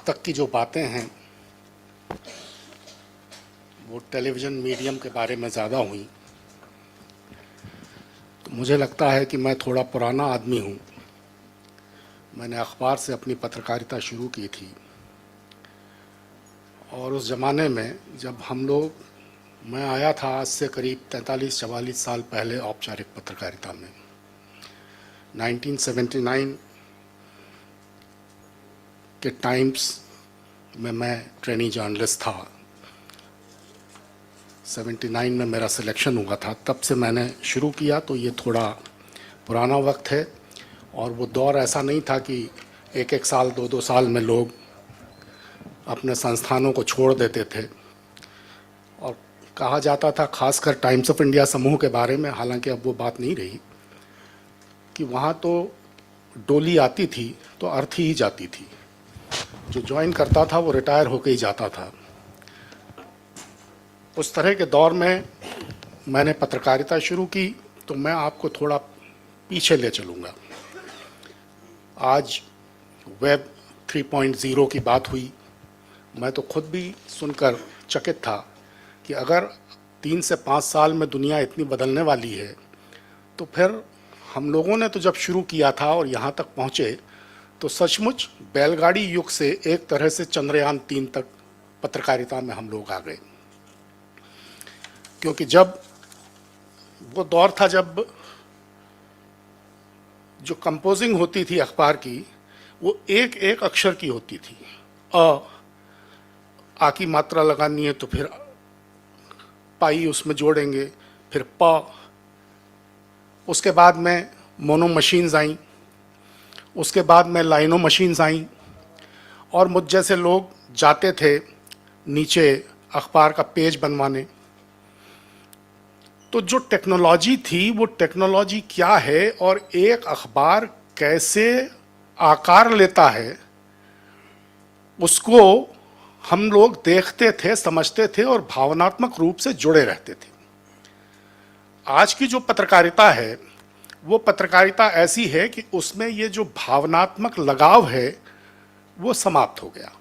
अब तक की जो बातें हैं वो टेलीविज़न मीडियम के बारे में ज़्यादा हुई, तो मुझे लगता है कि मैं थोड़ा पुराना आदमी हूँ। मैंने अखबार से अपनी पत्रकारिता शुरू की थी और उस ज़माने में जब मैं आया था आज से करीब 43-44 साल पहले औपचारिक पत्रकारिता में 1979 के टाइम्स में मैं ट्रेनी जर्नलिस्ट था। 79 में मेरा सिलेक्शन हुआ था, तब से मैंने शुरू किया, तो ये थोड़ा पुराना वक्त है। और वो दौर ऐसा नहीं था कि एक एक साल 2-2 साल में लोग अपने संस्थानों को छोड़ देते थे। और कहा जाता था, खासकर टाइम्स ऑफ इंडिया समूह के बारे में, हालांकि अब वो बात नहीं रही, कि वहाँ तो डोली आती थी तो अर्थी ही जाती थी। जो ज्वाइन करता था वो रिटायर होकर ही जाता था। उस तरह के दौर में मैंने पत्रकारिता शुरू की, तो मैं आपको थोड़ा पीछे ले चलूँगा। आज वेब 3.0 की बात हुई। मैं तो खुद भी सुनकर चकित था कि अगर 3 से 5 साल में दुनिया इतनी बदलने वाली है, तो फिर हम लोगों ने तो जब शुरू किया था और यहाँ तक पहुँचे, तो सचमुच बैलगाड़ी युग से एक तरह से चंद्रयान 3 तक पत्रकारिता में हम लोग आ गए। क्योंकि जब वो दौर था जब जो कंपोजिंग होती थी अखबार की, वो एक एक अक्षर की होती थी। आ की मात्रा लगानी है तो फिर पाई उसमें जोड़ेंगे, फिर प। उसके बाद में मोनो मशीन्स आई, उसके बाद में लाइनो मशीन्स आई, और मुझ जैसे लोग जाते थे नीचे अखबार का पेज बनवाने। तो जो टेक्नोलॉजी थी, वो टेक्नोलॉजी क्या है और एक अखबार कैसे आकार लेता है, उसको हम लोग देखते थे, समझते थे और भावनात्मक रूप से जुड़े रहते थे। आज की जो पत्रकारिता है, वो पत्रकारिता ऐसी है कि उसमें ये जो भावनात्मक लगाव है वो समाप्त हो गया।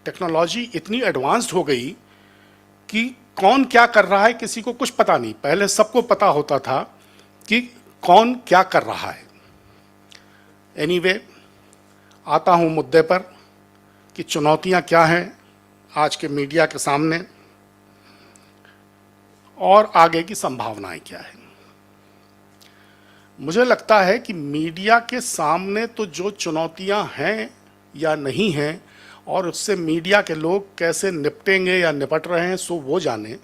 टेक्नोलॉजी इतनी एडवांस्ड हो गई कि कौन क्या कर रहा है किसी को कुछ पता नहीं। पहले सबको पता होता था कि कौन क्या कर रहा है। एनीवे, आता हूं मुद्दे पर कि चुनौतियां क्या हैं आज के मीडिया के सामने और आगे की संभावनाएं क्या हैं। मुझे लगता है कि मीडिया के सामने तो जो चुनौतियां हैं या नहीं हैं, और उससे मीडिया के लोग कैसे निपटेंगे या निपट रहे हैं, सो वो जाने।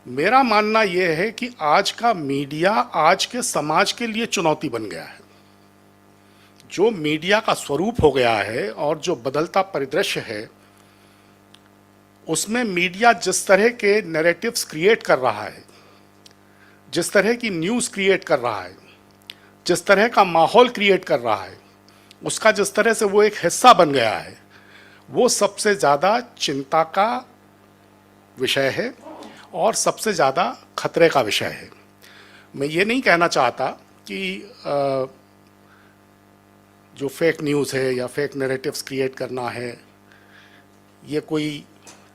मेरा मानना यह है कि आज का मीडिया आज के समाज के लिए चुनौती बन गया है। जो मीडिया का स्वरूप हो गया है और जो बदलता परिदृश्य है, उसमें मीडिया जिस तरह के नैरेटिव्स क्रिएट कर रहा है, जिस तरह की न्यूज़ क्रिएट कर रहा है, जिस तरह का माहौल क्रिएट कर रहा है, उसका जिस तरह से वो एक हिस्सा बन गया है, वो सबसे ज़्यादा चिंता का विषय है और सबसे ज़्यादा खतरे का विषय है। मैं ये नहीं कहना चाहता कि जो फेक न्यूज़ है या फेक नैरेटिव्स क्रिएट करना है, ये कोई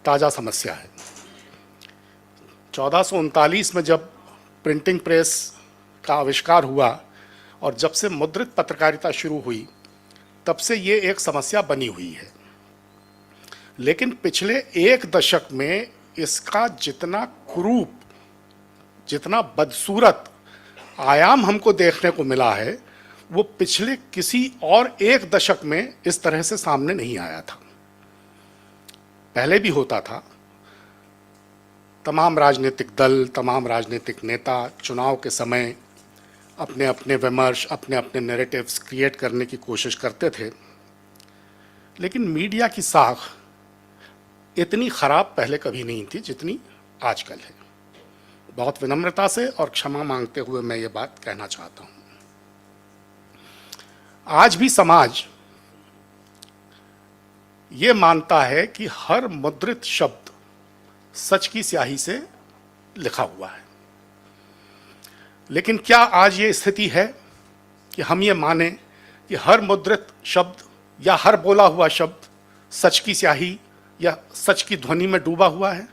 ताज़ा समस्या है। 1439 में जब प्रिंटिंग प्रेस का आविष्कार हुआ और जब से मुद्रित पत्रकारिता शुरू हुई, तब से ये एक समस्या बनी हुई है। लेकिन पिछले एक दशक में इसका जितना कुरूप, जितना बदसूरत आयाम हमको देखने को मिला है, वो पिछले किसी और एक दशक में इस तरह से सामने नहीं आया था। पहले भी होता था। तमाम राजनीतिक दल, तमाम राजनीतिक नेता चुनाव के समय अपने अपने विमर्श, अपने अपने नैरेटिव्स क्रिएट करने की कोशिश करते थे। लेकिन मीडिया की साख इतनी खराब पहले कभी नहीं थी जितनी आजकल है। बहुत विनम्रता से और क्षमा मांगते हुए मैं ये बात कहना चाहता हूँ। आज भी समाज ये मानता है कि हर मुद्रित शब्द सच की स्याही से लिखा हुआ है। लेकिन क्या आज ये स्थिति है कि हम ये माने कि हर मुद्रित शब्द या हर बोला हुआ शब्द सच की स्याही या सच की ध्वनि में डूबा हुआ है?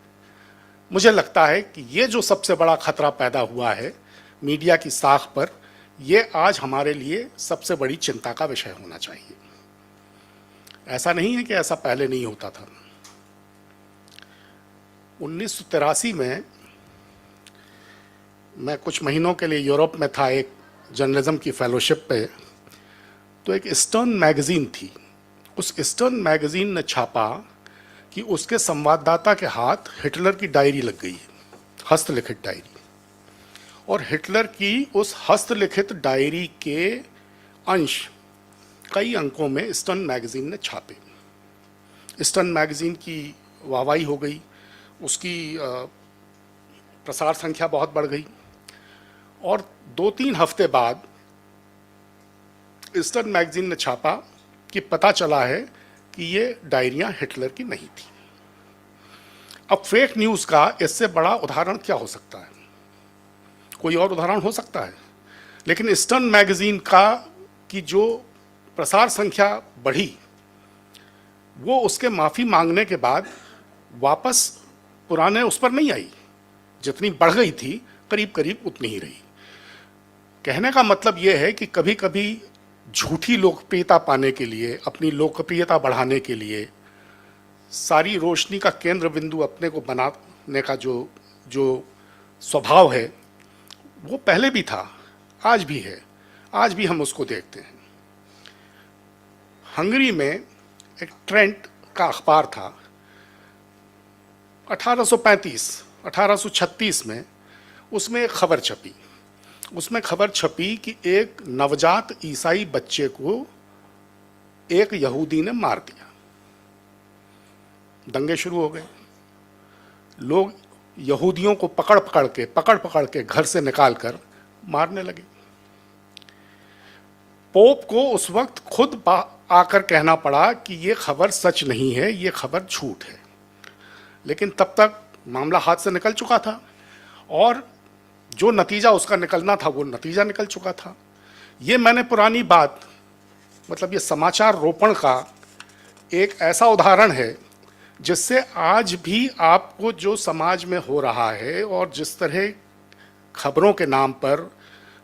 मुझे लगता है कि ये जो सबसे बड़ा खतरा पैदा हुआ है मीडिया की साख पर, ये आज हमारे लिए सबसे बड़ी चिंता का विषय होना चाहिए। ऐसा नहीं है कि ऐसा पहले नहीं होता था। 1983 में मैं कुछ महीनों के लिए यूरोप में था, एक जर्नलिज्म की फेलोशिप पे। तो एक ईस्टर्न मैगजीन थी, उस ईस्टर्न मैगजीन ने छापा कि उसके संवाददाता के हाथ हिटलर की डायरी लग गई है, हस्तलिखित डायरी। और हिटलर की उस हस्तलिखित डायरी के अंश कई अंकों में ईस्टर्न मैगजीन ने छापे। ईस्टर्न मैगजीन की वाहवाही हो गई, उसकी प्रसार संख्या बहुत बढ़ गई। और 2-3 हफ्ते बाद ईस्टर्न मैगजीन ने छापा कि पता चला है कि ये डायरियां हिटलर की नहीं थी। अब फेक न्यूज़ का इससे बड़ा उदाहरण क्या हो सकता है? कोई और उदाहरण हो सकता है? लेकिन ईस्टर्न मैगजीन की जो प्रसार संख्या बढ़ी, वो उसके माफ़ी मांगने के बाद वापस पुराने उस पर नहीं आई। जितनी बढ़ गई थी करीब करीब उतनी ही रही। कहने का मतलब ये है कि कभी कभी झूठी लोकप्रियता पाने के लिए, अपनी लोकप्रियता बढ़ाने के लिए, सारी रोशनी का केंद्र बिंदु अपने को बनाने का जो स्वभाव है, वो पहले भी था, आज भी है। आज भी हम उसको देखते हैं। हंगरी में एक ट्रेंट का अखबार था। 1836 में उसमें एक खबर छपी। उसमें खबर छपी कि एक नवजात ईसाई बच्चे को एक यहूदी ने मार दिया। दंगे शुरू हो गए। लोग यहूदियों को पकड़ पकड़ के घर से निकालकर मारने लगे। पोप को उस वक्त खुद आकर कहना पड़ा कि ये खबर सच नहीं है, ये खबर झूठ है। लेकिन तब तक मामला हाथ से निकल चुका था और जो नतीजा उसका निकलना था वो नतीजा निकल चुका था। ये मैंने पुरानी बात, मतलब ये समाचार रोपण का एक ऐसा उदाहरण है जिससे आज भी आपको जो समाज में हो रहा है और जिस तरह खबरों के नाम पर,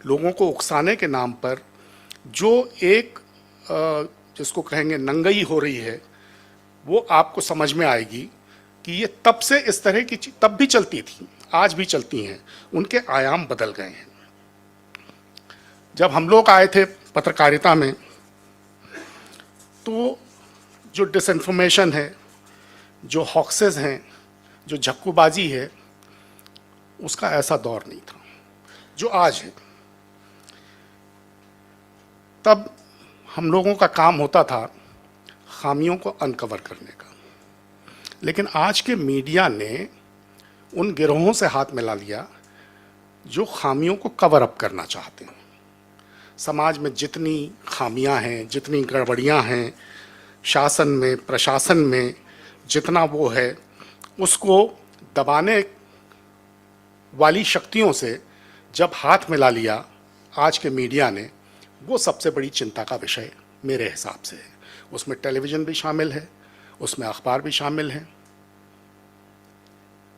लोगों को उकसाने के नाम पर जो एक जिसको कहेंगे नंगई हो रही है, वो आपको समझ में आएगी कि ये तब से इस तरह की तब भी चलती थी, आज भी चलती हैं। उनके आयाम बदल गए हैं। जब हम लोग आए थे पत्रकारिता में, तो जो डिसइंफॉर्मेशन है, जो हॉक्सेस हैं, जो झक्कूबाजी है, उसका ऐसा दौर नहीं था जो आज है। तब हम लोगों का काम होता था खामियों को अनकवर करने का। लेकिन आज के मीडिया ने उन गिरोहों से हाथ मिला लिया जो खामियों को कवर अप करना चाहते हैं। समाज में जितनी खामियां हैं, जितनी गड़बड़ियां हैं, शासन में, प्रशासन में जितना वो है, उसको दबाने वाली शक्तियों से जब हाथ मिला लिया आज के मीडिया ने, वो सबसे बड़ी चिंता का विषय मेरे हिसाब से है। उसमें टेलीविज़न भी शामिल है, उसमें अखबार भी शामिल है,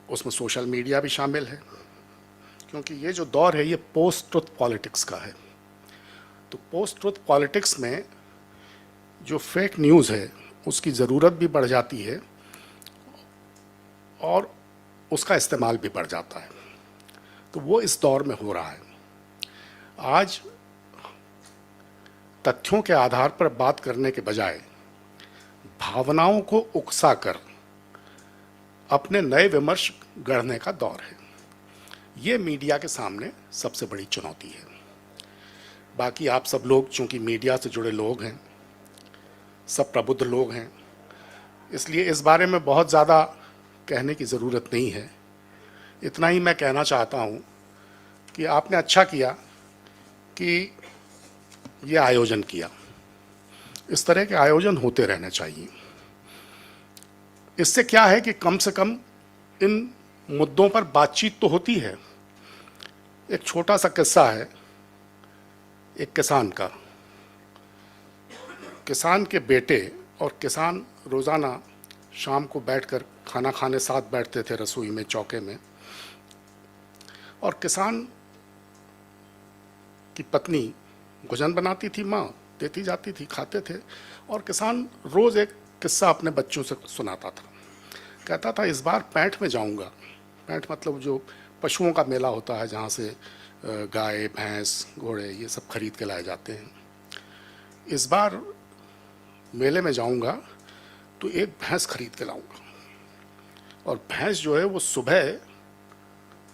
उसमें सोशल मीडिया भी शामिल है। क्योंकि ये जो दौर है ये पोस्ट ट्रुथ पॉलिटिक्स का है। तो पोस्ट ट्रुथ पॉलिटिक्स में जो फेक न्यूज़ है उसकी ज़रूरत भी बढ़ जाती है और उसका इस्तेमाल भी बढ़ जाता है। तो वो इस दौर में हो रहा है। आज तथ्यों के आधार पर बात करने के बजाय भावनाओं को उकसाकर अपने नए विमर्श गढ़ने का दौर है। ये मीडिया के सामने सबसे बड़ी चुनौती है। बाकी आप सब लोग चूंकि मीडिया से जुड़े लोग हैं, सब प्रबुद्ध लोग हैं, इसलिए इस बारे में बहुत ज़्यादा कहने की ज़रूरत नहीं है। इतना ही मैं कहना चाहता हूँ कि आपने अच्छा किया कि ये आयोजन किया। इस तरह के आयोजन होते रहने चाहिए। इससे क्या है कि कम से कम इन मुद्दों पर बातचीत तो होती है। एक छोटा सा किस्सा है एक किसान का। किसान के बेटे और किसान रोज़ाना शाम को बैठकर खाना खाने साथ बैठते थे रसोई में, चौके में, और किसान की पत्नी भोजन बनाती थी, माँ देती जाती थी, खाते थे, और किसान रोज़ एक किस्सा अपने बच्चों से सुनाता था। कहता था इस बार पैंठ में जाऊंगा। पैंठ मतलब जो पशुओं का मेला होता है, जहाँ से गाय, भैंस, घोड़े ये सब खरीद के लाए जाते हैं। इस बार मेले में जाऊंगा तो एक भैंस खरीद के लाऊंगा, और भैंस जो है वो सुबह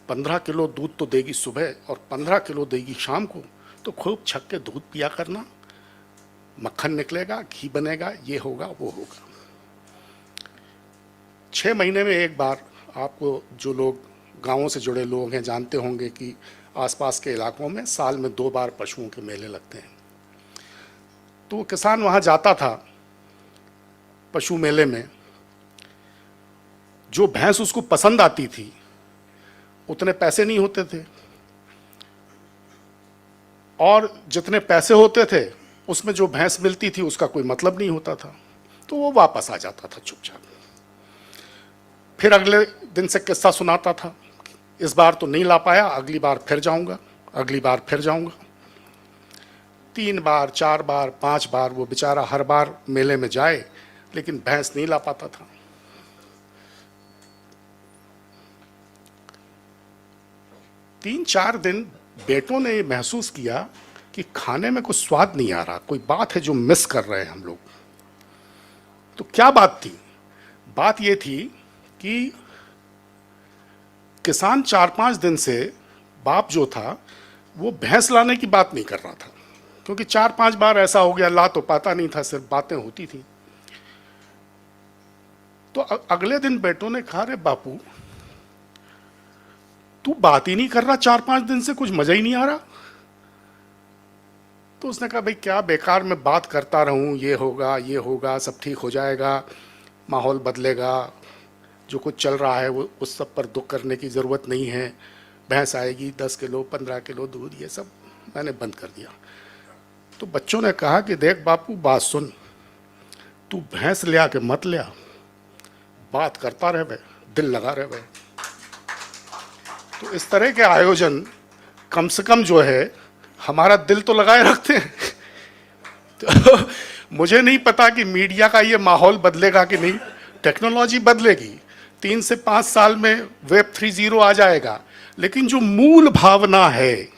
15 किलो दूध तो देगी सुबह, और 15 किलो देगी शाम को। तो खूब छक के दूध पिया करना, मक्खन निकलेगा, घी बनेगा, ये होगा वो होगा। 6 महीने में एक बार, आपको जो लोग गांवों से जुड़े लोग हैं जानते होंगे कि आसपास के इलाकों में साल में 2 बार पशुओं के मेले लगते हैं। तो किसान वहाँ जाता था पशु मेले में। जो भैंस उसको पसंद आती थी, उतने पैसे नहीं होते थे, और जितने पैसे होते थे उसमें जो भैंस मिलती थी उसका कोई मतलब नहीं होता था। तो वो वापस आ जाता था चुपचाप। फिर अगले दिन से किस्सा सुनाता था, इस बार तो नहीं ला पाया, अगली बार फिर जाऊंगा, अगली बार फिर जाऊंगा। 3 बार, 4 बार, 5 बार वो बेचारा हर बार मेले में जाए, लेकिन भैंस नहीं ला पाता था। 3-4 दिन बेटों ने ये महसूस किया कि खाने में कुछ स्वाद नहीं आ रहा, कोई बात है जो मिस कर रहे हैं हम लोग। तो क्या बात थी? बात ये थी कि किसान 4-5 दिन से, बाप जो था वो भैंस लाने की बात नहीं कर रहा था, क्योंकि 4-5 बार ऐसा हो गया, ला तो पाता नहीं था, सिर्फ बातें होती थी। तो अगले दिन बेटों ने कहा, अरे बापू तू बात ही नहीं कर रहा 4-5 दिन से, कुछ मजा ही नहीं आ रहा। तो उसने कहा, भाई क्या बेकार में बात करता रहूं, ये होगा ये होगा, सब ठीक हो जाएगा, माहौल बदलेगा, जो कुछ चल रहा है वो उस सब पर दुख करने की ज़रूरत नहीं है, भैंस आएगी 10 किलो 15 किलो दूध, ये सब मैंने बंद कर दिया। तो बच्चों ने कहा कि देख बापू बात सुन, तू भैंस ले आके मत ले आ, बात करता रहे, दिल लगा रहे। तो इस तरह के आयोजन कम से कम जो है हमारा दिल तो लगाए रखते हैं। तो मुझे नहीं पता कि मीडिया का ये माहौल बदलेगा कि नहीं। टेक्नोलॉजी बदलेगी, 3 से 5 साल में वेब 3.0 आ जाएगा, लेकिन जो मूल भावना है,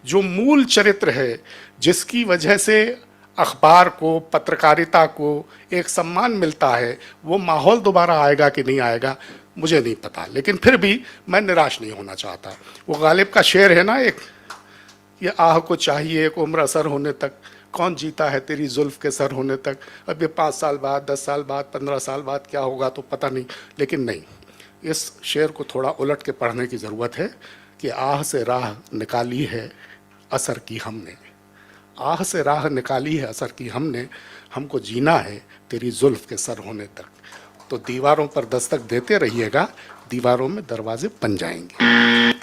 जो मूल चरित्र है, जिसकी वजह से अखबार को, पत्रकारिता को एक सम्मान मिलता है, वो माहौल दोबारा आएगा कि नहीं आएगा मुझे नहीं पता। लेकिन फिर भी मैं निराश नहीं होना चाहता। वो गालिब का शेर है ना एक, ये आह को चाहिए एक उम्र असर होने तक, कौन जीता है तेरी जुल्फ के सर होने तक। अब ये 5 साल बाद, 10 साल बाद, 15 साल बाद क्या होगा तो पता नहीं, लेकिन नहीं, इस शेर को थोड़ा उलट के पढ़ने की ज़रूरत है कि आह से राह निकाली है असर की हमने, आह से राह निकाली है असर की हमने, हमको जीना है तेरी जुल्फ के सर होने तक। तो दीवारों पर दस्तक देते रहिएगा, दीवारों में दरवाजे बन जाएंगे।